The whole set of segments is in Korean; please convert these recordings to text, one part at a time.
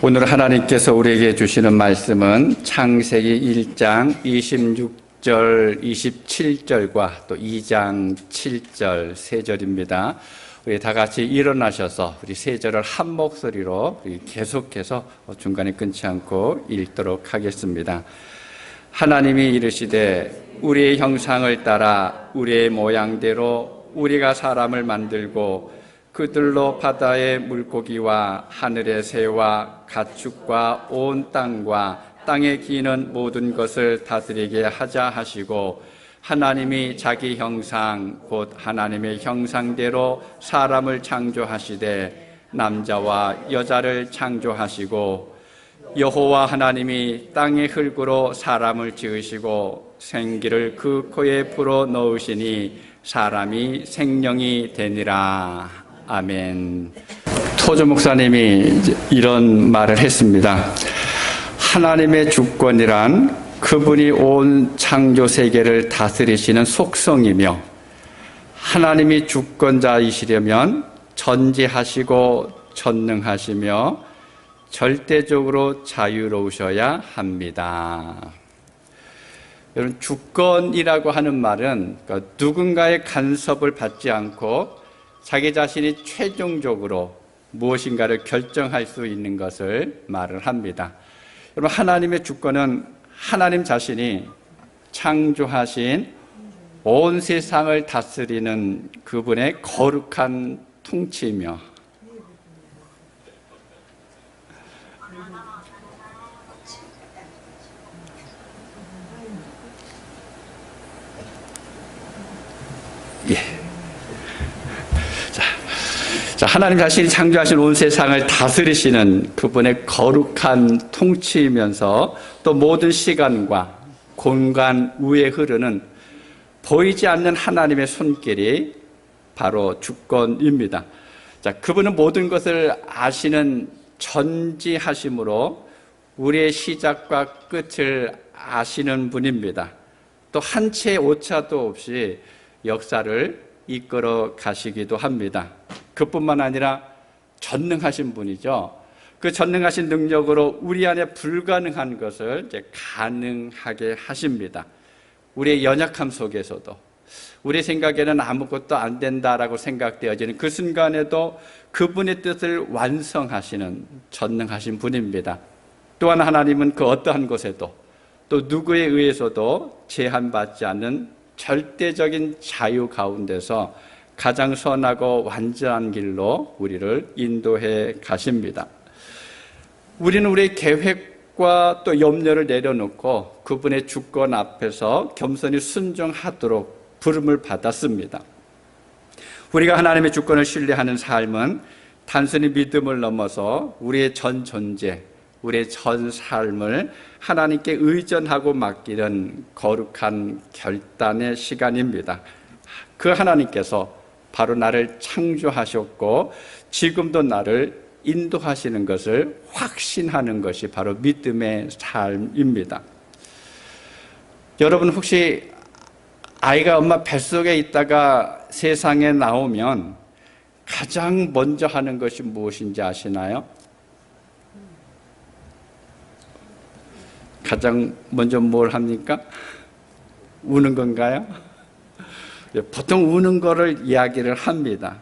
오늘 하나님께서 우리에게 주시는 말씀은 창세기 1장 26절, 27절과 또 2장 7절, 3절입니다. 우리 다 같이 일어나셔서 우리 3절을 한 목소리로 계속해서 중간에 끊지 않고 읽도록 하겠습니다. 하나님이 이르시되 우리의 형상을 따라 우리의 모양대로 우리가 사람을 만들고 그들로 바다의 물고기와 하늘의 새와 가축과 온 땅과 땅에 기는 모든 것을 다스리게 하자 하시고, 하나님이 자기 형상 곧 하나님의 형상대로 사람을 창조하시되 남자와 여자를 창조하시고, 여호와 하나님이 땅의 흙으로 사람을 지으시고 생기를 그 코에 불어 넣으시니 사람이 생명이 되니라. 아멘. 토조 목사님이 이런 말을 했습니다. 하나님의 주권이란 그분이 온 창조 세계를 다스리시는 속성이며, 하나님이 주권자이시려면 전지하시고 전능하시며 절대적으로 자유로우셔야 합니다. 여러분, 주권이라고 하는 말은 누군가의 간섭을 받지 않고 자기 자신이 최종적으로 무엇인가를 결정할 수 있는 것을 말을 합니다. 여러분, 하나님의 주권은 하나님 자신이 창조하신 온 세상을 다스리는 그분의 거룩한 통치이며, 하나님 자신이 창조하신 온 세상을 다스리시는 그분의 거룩한 통치이면서 또 모든 시간과 공간 위에 흐르는 보이지 않는 하나님의 손길이 바로 주권입니다. 그분은 모든 것을 아시는 전지하심으로 우리의 시작과 끝을 아시는 분입니다. 또 한 채의 오차도 없이 역사를 이끌어 가시기도 합니다. 그뿐만 아니라 전능하신 분이죠. 그 전능하신 능력으로 우리 안에 불가능한 것을 이제 가능하게 하십니다. 우리의 연약함 속에서도, 우리 생각에는 아무것도 안 된다라고 생각되어지는 그 순간에도 그분의 뜻을 완성하시는 전능하신 분입니다. 또한 하나님은 그 어떠한 곳에도 또 누구에 의해서도 제한받지 않는 절대적인 자유 가운데서 가장 선하고 완전한 길로 우리를 인도해 가십니다. 우리는 우리의 계획과 또 염려를 내려놓고 그분의 주권 앞에서 겸손히 순종하도록 부름을 받았습니다. 우리가 하나님의 주권을 신뢰하는 삶은 단순히 믿음을 넘어서 우리의 전 존재, 우리의 전 삶을 하나님께 의존하고 맡기는 거룩한 결단의 시간입니다. 그 하나님께서 바로 나를 창조하셨고 지금도 나를 인도하시는 것을 확신하는 것이 바로 믿음의 삶입니다. 여러분, 혹시 아이가 엄마 뱃속에 있다가 세상에 나오면 가장 먼저 하는 것이 무엇인지 아시나요? 가장 먼저 뭘 합니까? 우는 건가요? 보통 우는 거를 이야기를 합니다.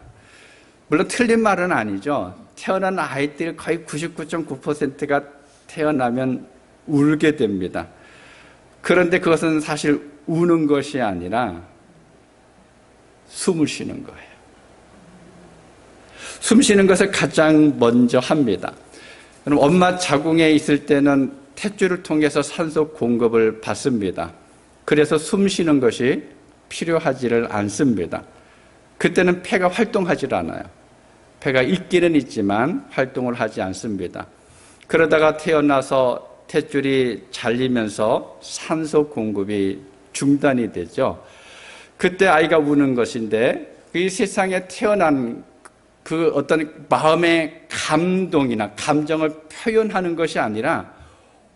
물론 틀린 말은 아니죠. 태어난 아이들 거의 99.9%가 태어나면 울게 됩니다. 그런데 그것은 사실 우는 것이 아니라 숨을 쉬는 거예요. 숨 쉬는 것을 가장 먼저 합니다. 그럼 엄마 자궁에 있을 때는 탯줄을 통해서 산소 공급을 받습니다. 그래서 숨 쉬는 것이 필요하지를 않습니다. 그때는 폐가 활동하지 않아요. 폐가 있기는 있지만 활동을 하지 않습니다. 그러다가 태어나서 탯줄이 잘리면서 산소 공급이 중단이 되죠. 그때 아이가 우는 것인데, 이 세상에 태어난 그 어떤 마음의 감동이나 감정을 표현하는 것이 아니라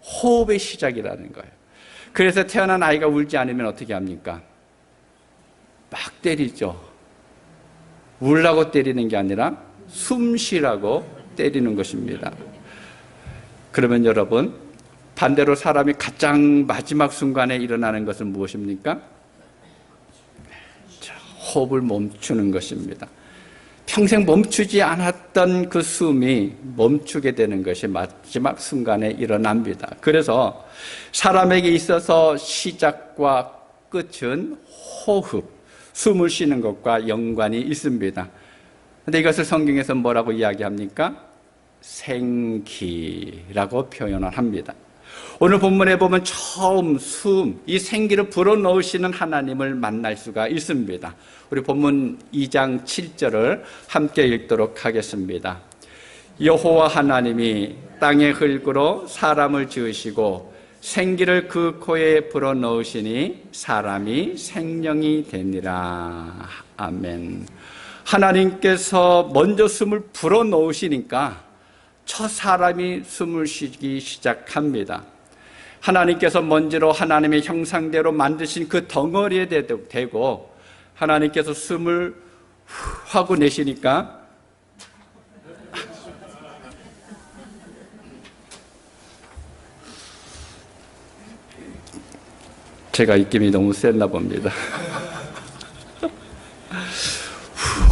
호흡의 시작이라는 거예요. 그래서 태어난 아이가 울지 않으면 어떻게 합니까? 막 때리죠. 울라고 때리는 게 아니라 숨 쉬라고 때리는 것입니다. 그러면 여러분, 반대로 사람이 가장 마지막 순간에 일어나는 것은 무엇입니까? 호흡을 멈추는 것입니다. 평생 멈추지 않았던 그 숨이 멈추게 되는 것이 마지막 순간에 일어납니다. 그래서 사람에게 있어서 시작과 끝은 호흡, 숨을 쉬는 것과 연관이 있습니다. 그런데 이것을 성경에서 뭐라고 이야기합니까? 생기라고 표현을 합니다. 오늘 본문에 보면 처음 이 생기를 불어넣으시는 하나님을 만날 수가 있습니다. 우리 본문 2장 7절을 함께 읽도록 하겠습니다. 여호와 하나님이 땅의 흙으로 사람을 지으시고 생기를 그 코에 불어넣으시니 사람이 생명이 되니라. 아멘. 하나님께서 먼저 숨을 불어넣으시니까 첫 사람이 숨을 쉬기 시작합니다. 하나님께서 먼저로 하나님의 형상대로 만드신 그 덩어리에 대고 하나님께서 숨을 하고 내쉬니까 제가 입김이 너무 셌나 봅니다.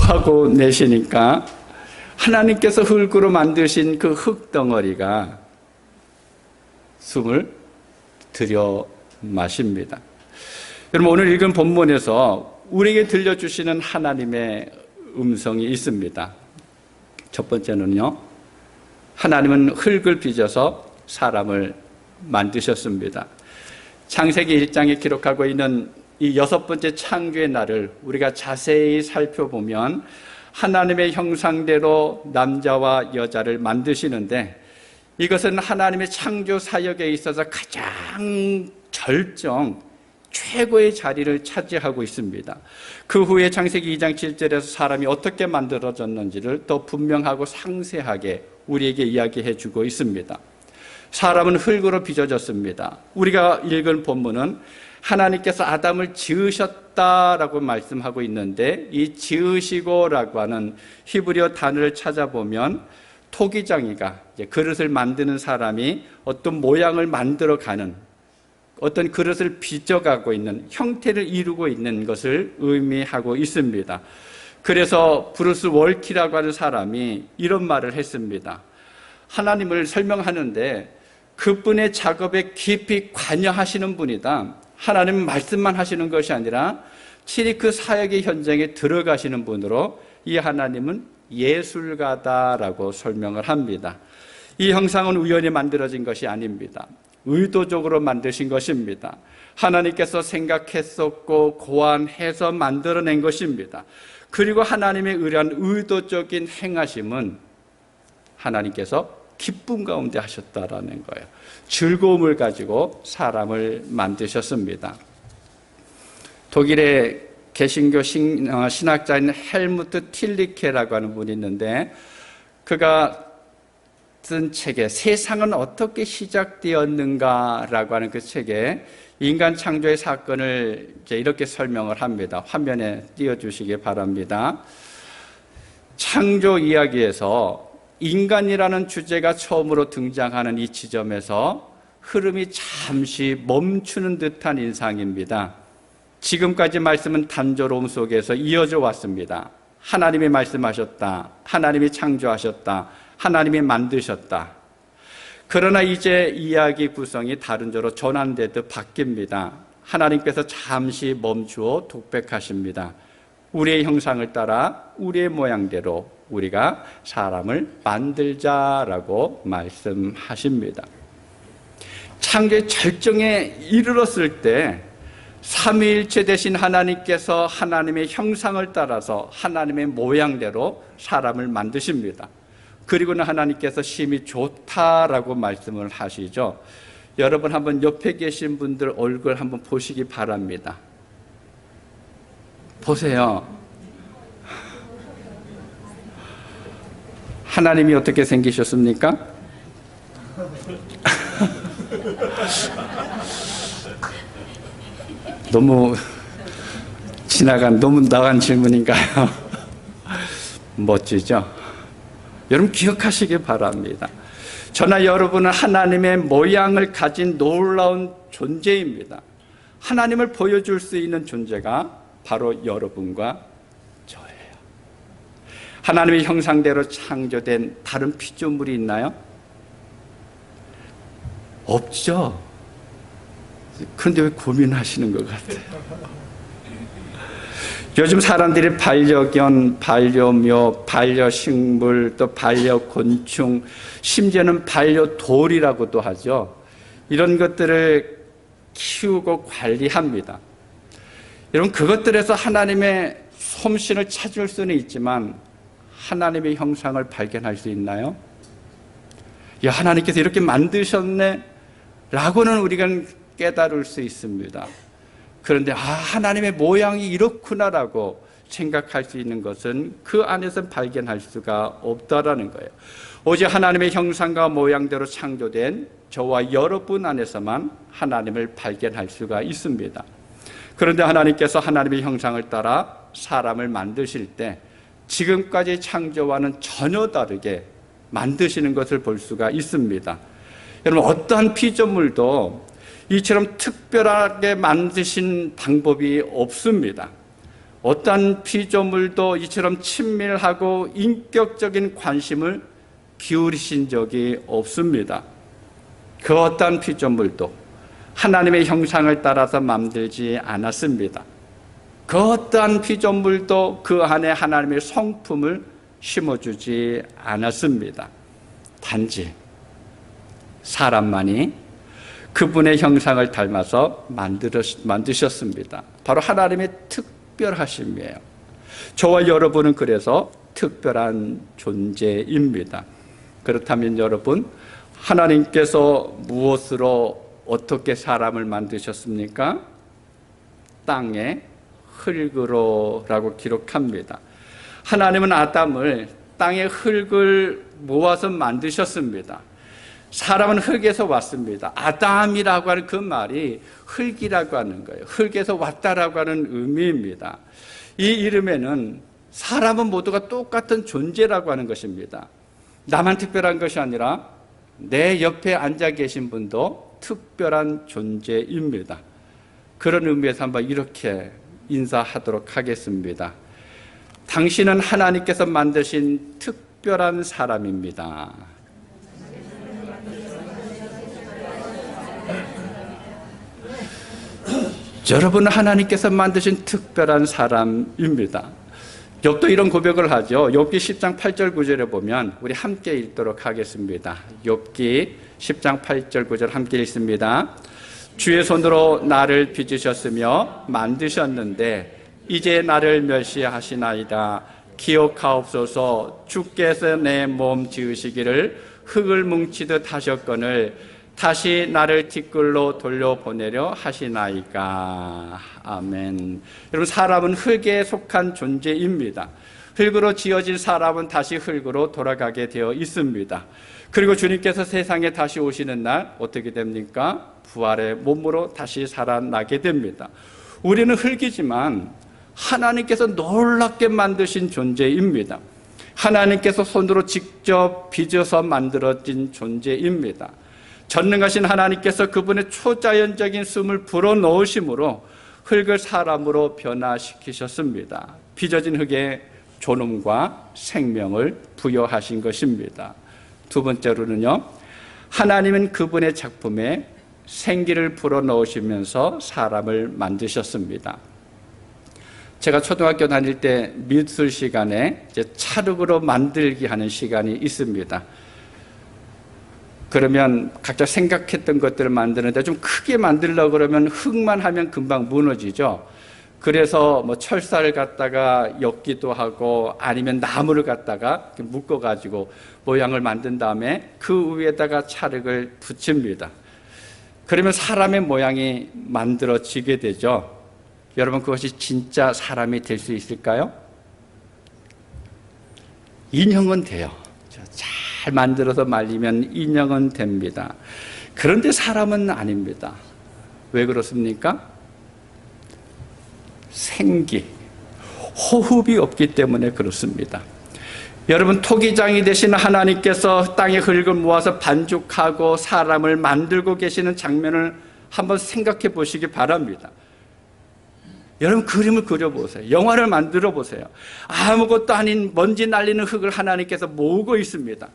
하고 내쉬니까 하나님께서 흙으로 만드신 그 흙덩어리가 숨을 들여 마십니다. 여러분, 오늘 읽은 본문에서 우리에게 들려주시는 하나님의 음성이 있습니다. 첫 번째는요, 하나님은 흙을 빚어서 사람을 만드셨습니다. 창세기 1장에 기록하고 있는 이 6번째 창조의 날을 우리가 자세히 살펴보면 하나님의 형상대로 남자와 여자를 만드시는데, 이것은 하나님의 창조 사역에 있어서 가장 최고의 자리를 차지하고 있습니다. 그 후에 창세기 2장 7절에서 사람이 어떻게 만들어졌는지를 더 분명하고 상세하게 우리에게 이야기해 주고 있습니다. 사람은 흙으로 빚어졌습니다. 우리가 읽은 본문은 하나님께서 아담을 지으셨다라고 말씀하고 있는데, 이 지으시고라고 하는 히브리어 단어를 찾아보면 토기장이가 그릇을 만드는 사람이 어떤 모양을 만들어가는, 어떤 그릇을 빚어가고 있는, 형태를 이루고 있는 것을 의미하고 있습니다. 그래서 브루스 월키라고 하는 사람이 이런 말을 했습니다. 하나님을 설명하는데 그분의 작업에 깊이 관여하시는 분이다. 하나님은 말씀만 하시는 것이 아니라 친히 그 사역의 현장에 들어가시는 분으로 이 하나님은 예술가다라고 설명을 합니다. 이 형상은 우연히 만들어진 것이 아닙니다. 의도적으로 만드신 것입니다. 하나님께서 생각했었고 고안해서 만들어낸 것입니다. 그리고 하나님의 의도적인 행하심은 하나님께서 기쁨 가운데 하셨다라는 거예요. 즐거움을 가지고 사람을 만드셨습니다. 독일의 개신교 신학자인 헬무트 틸리케라고 하는 분이 있는데, 그가 쓴 책에 세상은 어떻게 시작되었는가라고 하는 그 책에 인간 창조의 사건을 이렇게 설명을 합니다. 화면에 띄워주시기 바랍니다. 창조 이야기에서 인간이라는 주제가 처음으로 등장하는 이 지점에서 흐름이 잠시 멈추는 듯한 인상입니다. 지금까지 말씀은 단조로움 속에서 이어져 왔습니다. 하나님이 말씀하셨다. 하나님이 창조하셨다. 하나님이 만드셨다. 그러나 이제 이야기 구성이 다른 조로 전환되듯 바뀝니다. 하나님께서 잠시 멈추어 독백하십니다. 우리의 형상을 따라 우리의 모양대로 우리가 사람을 만들자라고 말씀하십니다. 창조의 절정에 이르렀을 때 삼위일체 되신 하나님께서 하나님의 형상을 따라서 하나님의 모양대로 사람을 만드십니다. 그리고는 하나님께서 심히 좋다라고 말씀을 하시죠. 여러분 한번 옆에 계신 분들 얼굴 한번 보시기 바랍니다. 보세요. 하나님이 어떻게 생기셨습니까? 너무 나간 질문인가요? 멋지죠? 여러분 기억하시기 바랍니다. 저나 여러분은 하나님의 모양을 가진 놀라운 존재입니다. 하나님을 보여줄 수 있는 존재가 바로 여러분과 저예요. 하나님의 형상대로 창조된 다른 피조물이 있나요? 없죠. 그런데 왜 고민하시는 것 같아요? 요즘 사람들이 반려견, 반려묘, 반려식물, 또 반려곤충, 심지어는 반려돌이라고도 하죠. 이런 것들을 키우고 관리합니다. 여러분, 그것들에서 하나님의 솜씨를 찾을 수는 있지만 하나님의 형상을 발견할 수 있나요? 야, 하나님께서 이렇게 만드셨네 라고는 우리가 깨달을 수 있습니다. 그런데 하나님의 모양이 이렇구나라고 생각할 수 있는 것은 그 안에서 발견할 수가 없다라는 거예요. 오직 하나님의 형상과 모양대로 창조된 저와 여러분 안에서만 하나님을 발견할 수가 있습니다. 그런데 하나님께서 하나님의 형상을 따라 사람을 만드실 때 지금까지 창조와는 전혀 다르게 만드시는 것을 볼 수가 있습니다. 여러분, 어떠한 피조물도 이처럼 특별하게 만드신 방법이 없습니다. 어떠한 피조물도 이처럼 친밀하고 인격적인 관심을 기울이신 적이 없습니다. 그 어떠한 피조물도 하나님의 형상을 따라서 만들지 않았습니다. 그 어떠한 피조물도 그 안에 하나님의 성품을 심어주지 않았습니다. 단지 사람만이 그분의 형상을 닮아서 만드셨습니다. 바로 하나님의 특별하심이에요. 저와 여러분은 그래서 특별한 존재입니다. 그렇다면 여러분, 하나님께서 무엇으로 어떻게 사람을 만드셨습니까? 땅의 흙으로라고 기록합니다. 하나님은 아담을 땅의 흙을 모아서 만드셨습니다. 사람은 흙에서 왔습니다. 아담이라고 하는 그 말이 흙이라고 하는 거예요. 흙에서 왔다라고 하는 의미입니다. 이 이름에는 사람은 모두가 똑같은 존재라고 하는 것입니다. 나만 특별한 것이 아니라 내 옆에 앉아 계신 분도 특별한 존재입니다. 그런 의미에서 한번 이렇게 인사하도록 하겠습니다. 당신은 하나님께서 만드신 특별한 사람입니다. 여러분은 하나님께서 만드신 특별한 사람입니다. 욥도 이런 고백을 하죠. 욥기 10장 8절 9절에 보면 우리 함께 읽도록 하겠습니다. 욥기 10장 8절 9절 함께 읽습니다. 주의 손으로 나를 빚으셨으며 만드셨는데 이제 나를 멸시하시나이다. 기억하옵소서. 주께서 내 몸 지으시기를 흙을 뭉치듯 하셨거늘 다시 나를 티끌로 돌려보내려 하시나이까. 아멘. 여러분, 사람은 흙에 속한 존재입니다. 흙으로 지어진 사람은 다시 흙으로 돌아가게 되어 있습니다. 그리고 주님께서 세상에 다시 오시는 날 어떻게 됩니까? 부활의 몸으로 다시 살아나게 됩니다. 우리는 흙이지만 하나님께서 놀랍게 만드신 존재입니다. 하나님께서 손으로 직접 빚어서 만들어진 존재입니다. 전능하신 하나님께서 그분의 초자연적인 숨을 불어넣으심으로 흙을 사람으로 변화시키셨습니다. 빚어진 흙에 존엄과 생명을 부여하신 것입니다. 두 번째로는요, 하나님은 그분의 작품에 생기를 불어넣으시면서 사람을 만드셨습니다. 제가 초등학교 다닐 때 미술 시간에 찰흙으로 만들기 하는 시간이 있습니다. 그러면 각자 생각했던 것들을 만드는데 좀 크게 만들려고 그러면 흙만 하면 금방 무너지죠. 그래서 뭐 철사를 갖다가 엮기도 하고 아니면 나무를 갖다가 묶어가지고 모양을 만든 다음에 그 위에다가 찰흙을 붙입니다. 그러면 사람의 모양이 만들어지게 되죠. 여러분, 그것이 진짜 사람이 될 수 있을까요? 인형은 돼요. 잘 만들어서 말리면 인형은 됩니다. 그런데 사람은 아닙니다. 왜 그렇습니까? 생기, 호흡이 없기 때문에 그렇습니다. 여러분, 토기장이 되시는 하나님께서 땅에 흙을 모아서 반죽하고 사람을 만들고 계시는 장면을 한번 생각해 보시기 바랍니다. 여러분, 그림을 그려보세요. 영화를 만들어 보세요. 아무것도 아닌 먼지 날리는 흙을 하나님께서 모으고 있습니다.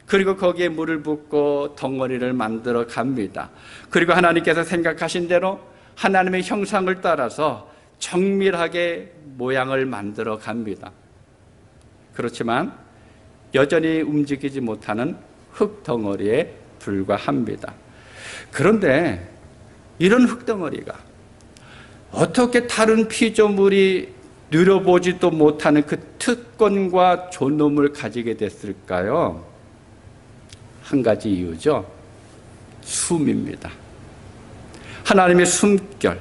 그리고 거기에 물을 붓고 덩어리를 만들어 갑니다. 그리고 하나님께서 생각하신 대로 하나님의 형상을 따라서 정밀하게 모양을 만들어 갑니다. 그렇지만 여전히 움직이지 못하는 흙덩어리에 불과합니다. 그런데 이런 흙덩어리가 어떻게 다른 피조물이 누려보지도 못하는 그 특권과 존엄을 가지게 됐을까요? 한 가지 이유죠. 숨입니다. 하나님의 숨결,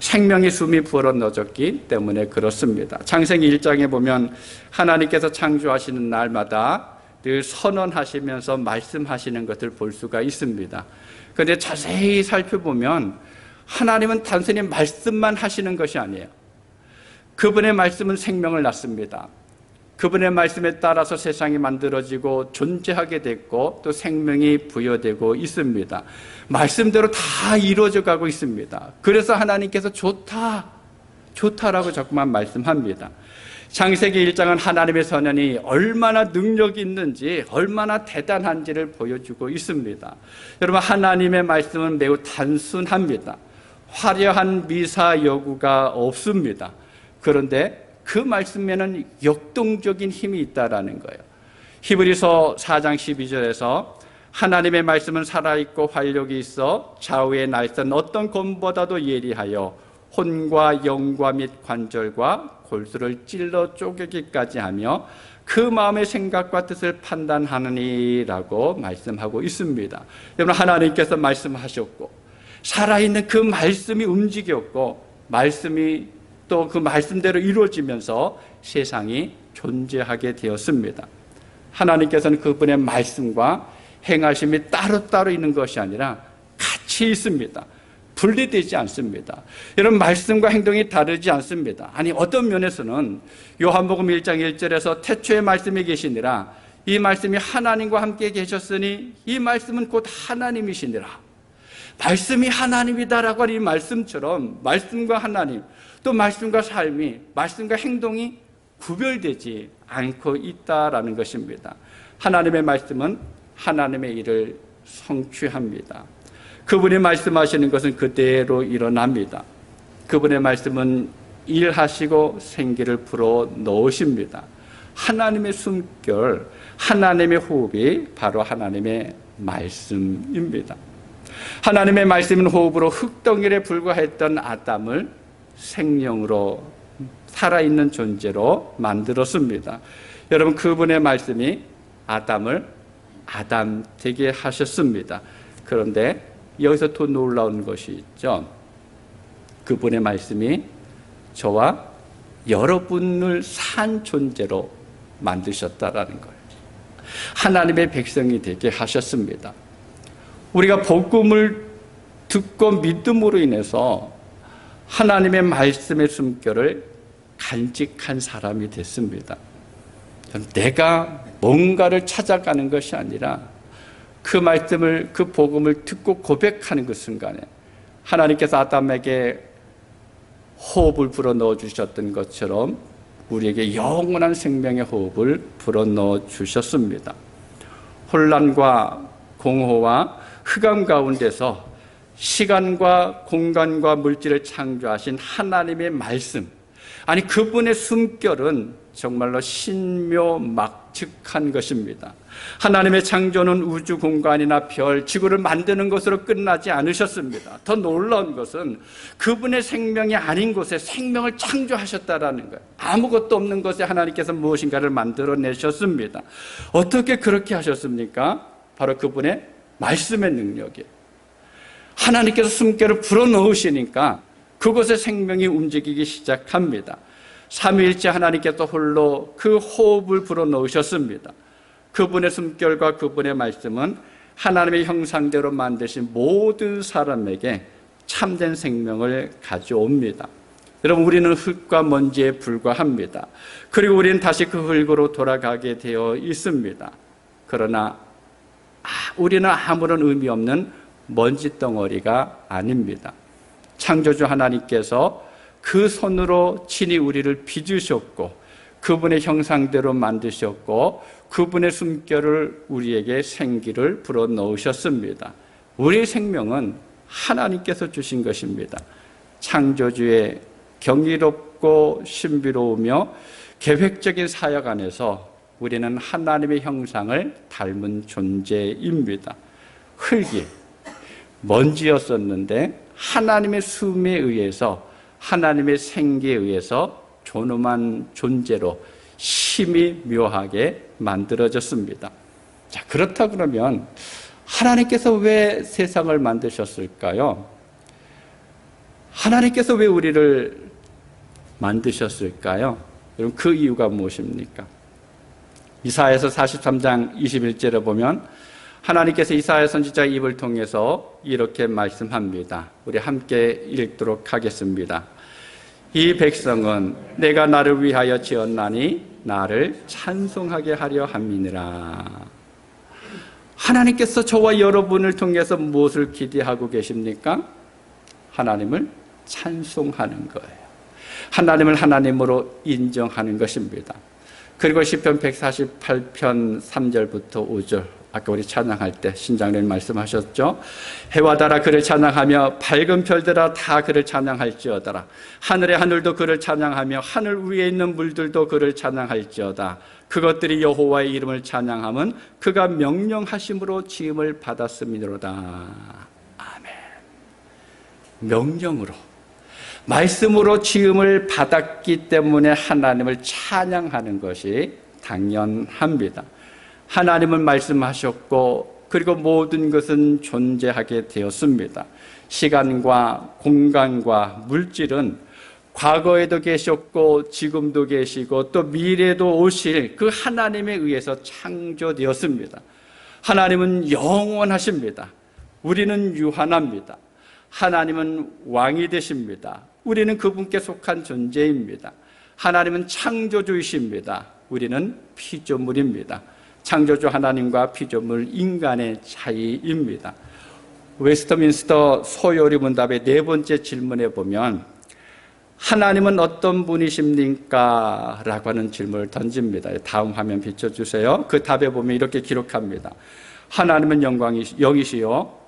생명의 숨이 불어넣어졌기 때문에 그렇습니다. 창세기 1장에 보면 하나님께서 창조하시는 날마다 늘 선언하시면서 말씀하시는 것을 볼 수가 있습니다. 그런데 자세히 살펴보면 하나님은 단순히 말씀만 하시는 것이 아니에요. 그분의 말씀은 생명을 낳습니다. 그분의 말씀에 따라서 세상이 만들어지고 존재하게 됐고 또 생명이 부여되고 있습니다. 말씀대로 다 이루어져 가고 있습니다. 그래서 하나님께서 좋다라고 자꾸만 말씀합니다. 창세기 1장은 하나님의 선언이 얼마나 능력이 있는지, 얼마나 대단한지를 보여주고 있습니다. 여러분, 하나님의 말씀은 매우 단순합니다. 화려한 미사 여구가 없습니다. 그런데 그 말씀에는 역동적인 힘이 있다라는 거예요. 히브리서 4장 12절에서 하나님의 말씀은 살아있고 활력이 있어 좌우에 날선 어떤 검보다도 예리하여 혼과 영과 및 관절과 골수를 찔러 쪼개기까지 하며 그 마음의 생각과 뜻을 판단하느니라고 말씀하고 있습니다. 여러분, 하나님께서 말씀하셨고 살아있는 그 말씀이 움직였고 말씀이 또 그 말씀대로 이루어지면서 세상이 존재하게 되었습니다. 하나님께서는 그분의 말씀과 행하심이 따로따로 있는 것이 아니라 같이 있습니다. 분리되지 않습니다. 여러분, 말씀과 행동이 다르지 않습니다. 아니, 어떤 면에서는 요한복음 1장 1절에서 태초에 말씀이 계시니라, 이 말씀이 하나님과 함께 계셨으니 이 말씀은 곧 하나님이시니라. 말씀이 하나님이다라고 하는 이 말씀처럼 말씀과 하나님, 또 말씀과 삶이, 말씀과 행동이 구별되지 않고 있다라는 것입니다. 하나님의 말씀은 하나님의 일을 성취합니다. 그분이 말씀하시는 것은 그대로 일어납니다. 그분의 말씀은 일하시고 생기를 불어 넣으십니다. 하나님의 숨결, 하나님의 호흡이 바로 하나님의 말씀입니다. 하나님의 말씀은 호흡으로 흙덩이에 불과했던 아담을 생명으로 살아있는 존재로 만들었습니다. 여러분, 그분의 말씀이 아담을 아담 되게 하셨습니다. 그런데 여기서 또 놀라운 것이 있죠. 그분의 말씀이 저와 여러분을 산 존재로 만드셨다라는 거예요. 하나님의 백성이 되게 하셨습니다. 우리가 복음을 듣고 믿음으로 인해서 하나님의 말씀의 숨결을 간직한 사람이 됐습니다. 내가 뭔가를 찾아가는 것이 아니라 그 말씀을, 그 복음을 듣고 고백하는 그 순간에 하나님께서 아담에게 호흡을 불어넣어 주셨던 것처럼 우리에게 영원한 생명의 호흡을 불어넣어 주셨습니다. 혼란과 공허와 흑암 가운데서 시간과 공간과 물질을 창조하신 하나님의 말씀, 아니 그분의 숨결은 정말로 신묘막측한 것입니다. 하나님의 창조는 우주 공간이나 별, 지구를 만드는 것으로 끝나지 않으셨습니다. 더 놀라운 것은 그분의 생명이 아닌 곳에 생명을 창조하셨다라는 거예요. 아무것도 없는 것에 하나님께서 무엇인가를 만들어내셨습니다. 어떻게 그렇게 하셨습니까? 바로 그분의 말씀의 능력이에요. 하나님께서 숨결을 불어넣으시니까 그곳에 생명이 움직이기 시작합니다. 삼위일체 하나님께서 홀로 그 호흡을 불어넣으셨습니다. 그분의 숨결과 그분의 말씀은 하나님의 형상대로 만드신 모든 사람에게 참된 생명을 가져옵니다. 여러분, 우리는 흙과 먼지에 불과합니다. 그리고 우리는 다시 그 흙으로 돌아가게 되어 있습니다. 그러나 우리는 아무런 의미 없는 먼지 덩어리가 아닙니다. 창조주 하나님께서 그 손으로 친히 우리를 빚으셨고 그분의 형상대로 만드셨고 그분의 숨결을 우리에게 생기를 불어넣으셨습니다. 우리의 생명은 하나님께서 주신 것입니다. 창조주의 경이롭고 신비로우며 계획적인 사역 안에서 우리는 하나님의 형상을 닮은 존재입니다. 흙이 먼지였었는데 하나님의 숨에 의해서, 하나님의 생기에 의해서 존엄한 존재로 심히 묘하게 만들어졌습니다. 자, 그렇다 그러면 하나님께서 왜 세상을 만드셨을까요? 하나님께서 왜 우리를 만드셨을까요? 여러분, 그 이유가 무엇입니까? 이사야서 43장 21절에 보면 하나님께서 이사야 선지자의 입을 통해서 이렇게 말씀합니다. 우리 함께 읽도록 하겠습니다. 이 백성은 내가 나를 위하여 지었나니 나를 찬송하게 하려 함이니라. 하나님께서 저와 여러분을 통해서 무엇을 기대하고 계십니까? 하나님을 찬송하는 거예요. 하나님을 하나님으로 인정하는 것입니다. 그리고 시편 148편 3절부터 5절, 아까 우리 찬양할 때 신장님 말씀하셨죠? 해와 달아 그를 찬양하며 밝은 별들아 다 그를 찬양할지어다. 하늘의 하늘도 그를 찬양하며 하늘 위에 있는 물들도 그를 찬양할지어다. 그것들이 여호와의 이름을 찬양함은 그가 명령하심으로 지음을 받았음이로다. 아멘. 명령으로, 말씀으로 지음을 받았기 때문에 하나님을 찬양하는 것이 당연합니다. 하나님은 말씀하셨고 그리고 모든 것은 존재하게 되었습니다. 시간과 공간과 물질은 과거에도 계셨고 지금도 계시고 또 미래도 오실 그 하나님에 의해서 창조되었습니다. 하나님은 영원하십니다. 우리는 유한합니다. 하나님은 왕이 되십니다. 우리는 그분께 속한 존재입니다. 하나님은 창조주이십니다. 우리는 피조물입니다. 창조주 하나님과 피조물 인간의 차이입니다. 웨스터민스터 소요리 문답의 네 번째 질문에 보면 하나님은 어떤 분이십니까? 라고 하는 질문을 던집니다. 다음 화면 비춰주세요. 그 답에 보면 이렇게 기록합니다. 하나님은 영이시요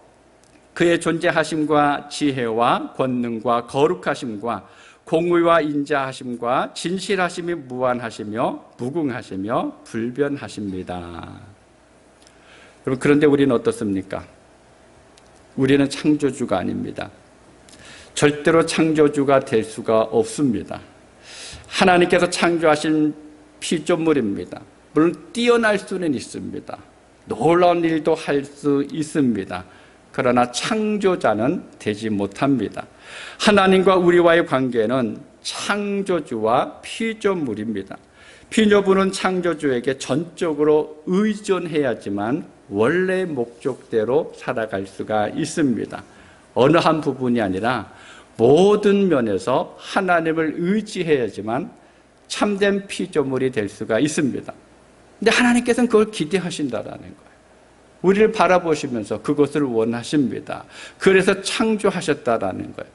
그의 존재하심과 지혜와 권능과 거룩하심과 공의와 인자하심과 진실하심이 무한하시며 무궁하시며 불변하십니다. 여러분, 그런데 우리는 어떻습니까? 우리는 창조주가 아닙니다. 절대로 창조주가 될 수가 없습니다. 하나님께서 창조하신 피조물입니다. 물론 뛰어날 수는 있습니다. 놀라운 일도 할 수 있습니다. 그러나 창조자는 되지 못합니다. 하나님과 우리와의 관계는 창조주와 피조물입니다. 피조물은 창조주에게 전적으로 의존해야지만 원래 목적대로 살아갈 수가 있습니다. 어느 한 부분이 아니라 모든 면에서 하나님을 의지해야지만 참된 피조물이 될 수가 있습니다. 근데 하나님께서는 그걸 기대하신다라는 거예요. 우리를 바라보시면서 그것을 원하십니다. 그래서 창조하셨다라는 거예요.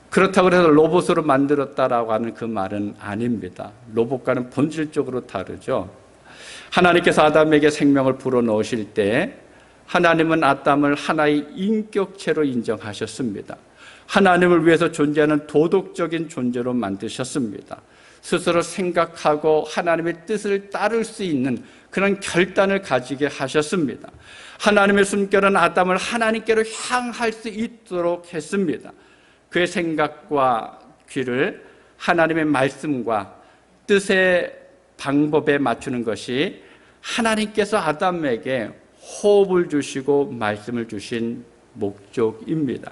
그렇다고 해서 로봇으로 만들었다라고 하는 그 말은 아닙니다. 로봇과는 본질적으로 다르죠. 하나님께서 아담에게 생명을 불어넣으실 때 하나님은 아담을 하나의 인격체로 인정하셨습니다. 하나님을 위해서 존재하는 도덕적인 존재로 만드셨습니다. 스스로 생각하고 하나님의 뜻을 따를 수 있는 그런 결단을 가지게 하셨습니다. 하나님의 숨결은 아담을 하나님께로 향할 수 있도록 했습니다. 그의 생각과 귀를 하나님의 말씀과 뜻의 방법에 맞추는 것이 하나님께서 아담에게 호흡을 주시고 말씀을 주신 목적입니다.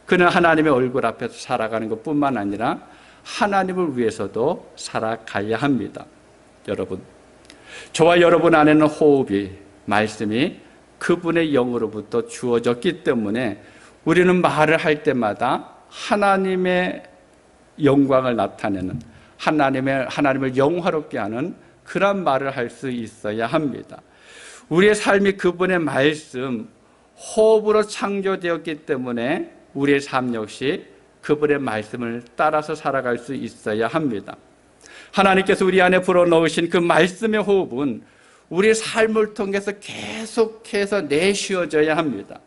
그는 하나님의 얼굴 앞에서 살아가는 것뿐만 아니라 하나님을 위해서도 살아가야 합니다. 여러분, 저와 여러분 안에는 호흡이, 말씀이 그분의 영으로부터 주어졌기 때문에 우리는 말을 할 때마다 하나님의 영광을 나타내는 하나님을 영화롭게 하는 그런 말을 할 수 있어야 합니다. 우리의 삶이 그분의 말씀, 호흡으로 창조되었기 때문에 우리의 삶 역시 그분의 말씀을 따라서 살아갈 수 있어야 합니다. 하나님께서 우리 안에 불어넣으신 그 말씀의 호흡은 우리의 삶을 통해서 계속해서 내쉬어져야 합니다.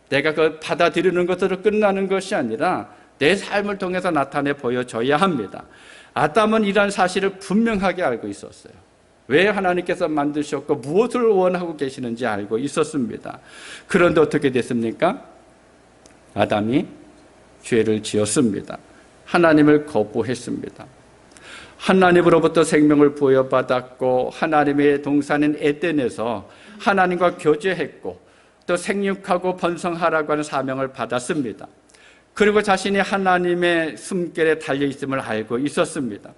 내가 그 받아들이는 것으로 끝나는 것이 아니라 내 삶을 통해서 나타내 보여줘야 합니다. 아담은 이러한 사실을 분명하게 알고 있었어요. 왜 하나님께서 만드셨고 무엇을 원하고 계시는지 알고 있었습니다. 그런데 어떻게 됐습니까? 아담이 죄를 지었습니다. 하나님을 거부했습니다. 하나님으로부터 생명을 부여받았고 하나님의 동산인 에덴에서 하나님과 교제했고 또 생육하고 번성하라고 하는 사명을 받았습니다. 그리고 자신이 하나님의 숨결에 달려있음을 알고 있었습니다.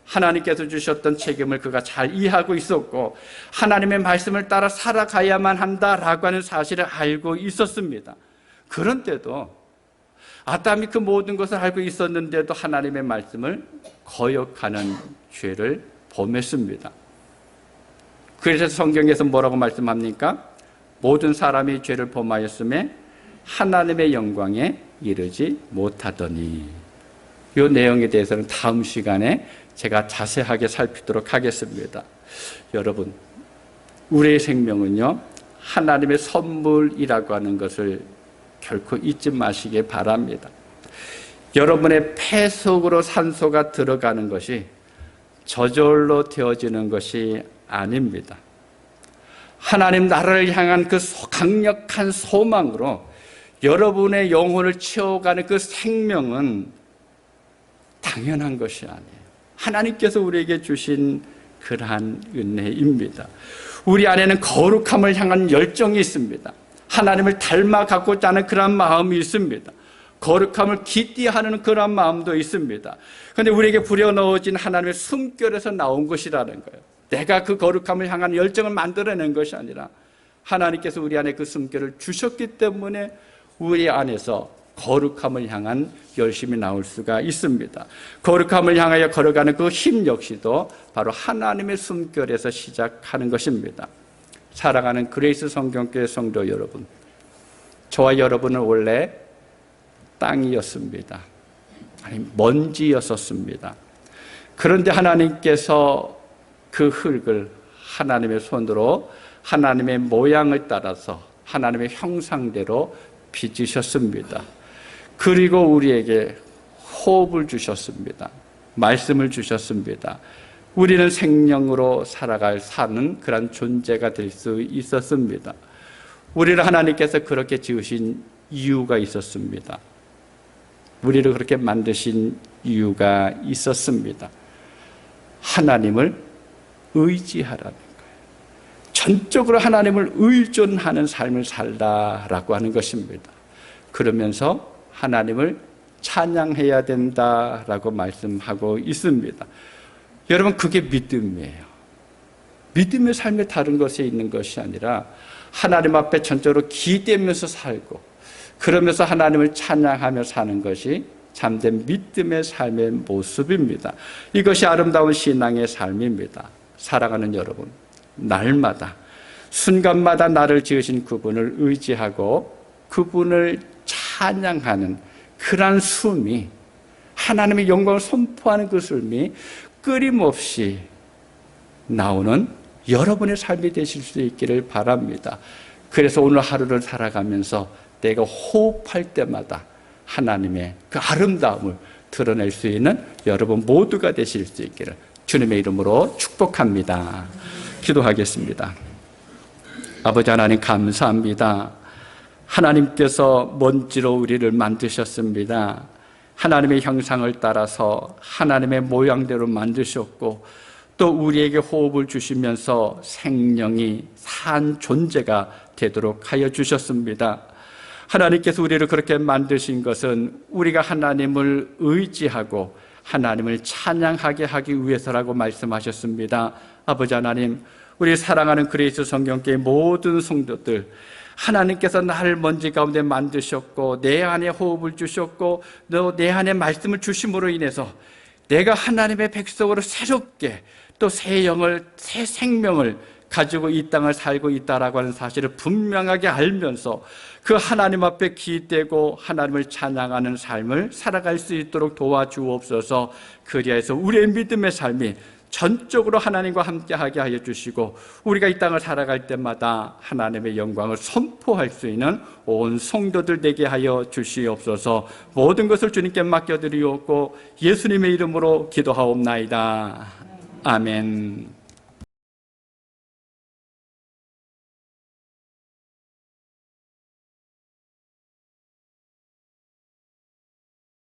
하나님께서 주셨던 책임을 그가 잘 이해하고 있었고 하나님의 말씀을 따라 살아가야만 한다라고 하는 사실을 알고 있었습니다. 그런데도 아담이 그 모든 것을 알고 있었는데도 하나님의 말씀을 거역하는 죄를 범했습니다. 그래서 성경에서 뭐라고 말씀합니까? 모든 사람이 죄를 범하였음에 하나님의 영광에 이르지 못하더니. 이 내용에 대해서는 다음 시간에 제가 자세하게 살피도록 하겠습니다. 여러분, 우리의 생명은요, 하나님의 선물이라고 하는 것을 결코 잊지 마시기 바랍니다. 여러분의 폐 속으로 산소가 들어가는 것이 저절로 되어지는 것이 아닙니다. 하나님 나라를 향한 그 강력한 소망으로 여러분의 영혼을 채워가는 그 생명은 당연한 것이 아니에요. 하나님께서 우리에게 주신 그러한 은혜입니다. 우리 안에는 거룩함을 향한 열정이 있습니다. 하나님을 닮아가고자 하는 그런 마음이 있습니다. 거룩함을 기띠하는 그런 마음도 있습니다. 그런데 우리에게 불여넣어진 하나님의 숨결에서 나온 것이라는 거예요. 내가 그 거룩함을 향한 열정을 만들어낸 것이 아니라 하나님께서 우리 안에 그 숨결을 주셨기 때문에 우리 안에서 거룩함을 향한 열심이 나올 수가 있습니다. 거룩함을 향하여 걸어가는 그 힘 역시도 바로 하나님의 숨결에서 시작하는 것입니다. 사랑하는 그레이스 성경교회 성도 여러분, 저와 여러분은 원래 땅이었습니다. 아니, 먼지였었습니다. 그런데 하나님께서 그 흙을 하나님의 손으로 하나님의 모양을 따라서 하나님의 형상대로 빚으셨습니다. 그리고 우리에게 호흡을 주셨습니다. 말씀을 주셨습니다. 우리는 생명으로 사는 그런 존재가 될 수 있었습니다. 우리를 하나님께서 그렇게 지으신 이유가 있었습니다. 우리를 그렇게 만드신 이유가 있었습니다. 하나님을 의지하라는 거예요. 전적으로 하나님을 의존하는 삶을 살다라고 하는 것입니다. 그러면서 하나님을 찬양해야 된다라고 말씀하고 있습니다. 여러분, 그게 믿음이에요. 믿음의 삶에 다른 것에 있는 것이 아니라 하나님 앞에 전적으로 기대면서 살고 그러면서 하나님을 찬양하며 사는 것이 참된 믿음의 삶의 모습입니다. 이것이 아름다운 신앙의 삶입니다. 사랑하는 여러분, 날마다 순간마다 나를 지으신 그분을 의지하고 그분을 찬양하는 그러한 숨이, 하나님의 영광을 선포하는 그 숨이 끊임없이 나오는 여러분의 삶이 되실 수 있기를 바랍니다. 그래서 오늘 하루를 살아가면서 내가 호흡할 때마다 하나님의 그 아름다움을 드러낼 수 있는 여러분 모두가 되실 수 있기를 주님의 이름으로 축복합니다. 기도하겠습니다. 아버지 하나님, 감사합니다. 하나님께서 먼지로 우리를 만드셨습니다. 하나님의 형상을 따라서 하나님의 모양대로 만드셨고 또 우리에게 호흡을 주시면서 생명이 산 존재가 되도록 하여 주셨습니다. 하나님께서 우리를 그렇게 만드신 것은 우리가 하나님을 의지하고 하나님을 찬양하게 하기 위해서라고 말씀하셨습니다. 아버지 하나님, 우리 사랑하는 그리스 성경교회 모든 성도들, 하나님께서 나를 먼지 가운데 만드셨고 내 안에 호흡을 주셨고 또 내 안에 말씀을 주심으로 인해서 내가 하나님의 백성으로 새롭게 또 새 영을, 새 생명을 가지고 이 땅을 살고 있다라고 하는 사실을 분명하게 알면서 그 하나님 앞에 기대고 하나님을 찬양하는 삶을 살아갈 수 있도록 도와주옵소서. 그리하여서 우리의 믿음의 삶이 전적으로 하나님과 함께하게 하여 주시고 우리가 이 땅을 살아갈 때마다 하나님의 영광을 선포할 수 있는 온 성도들 되게 하여 주시옵소서. 모든 것을 주님께 맡겨드리옵고 예수님의 이름으로 기도하옵나이다. 아멘.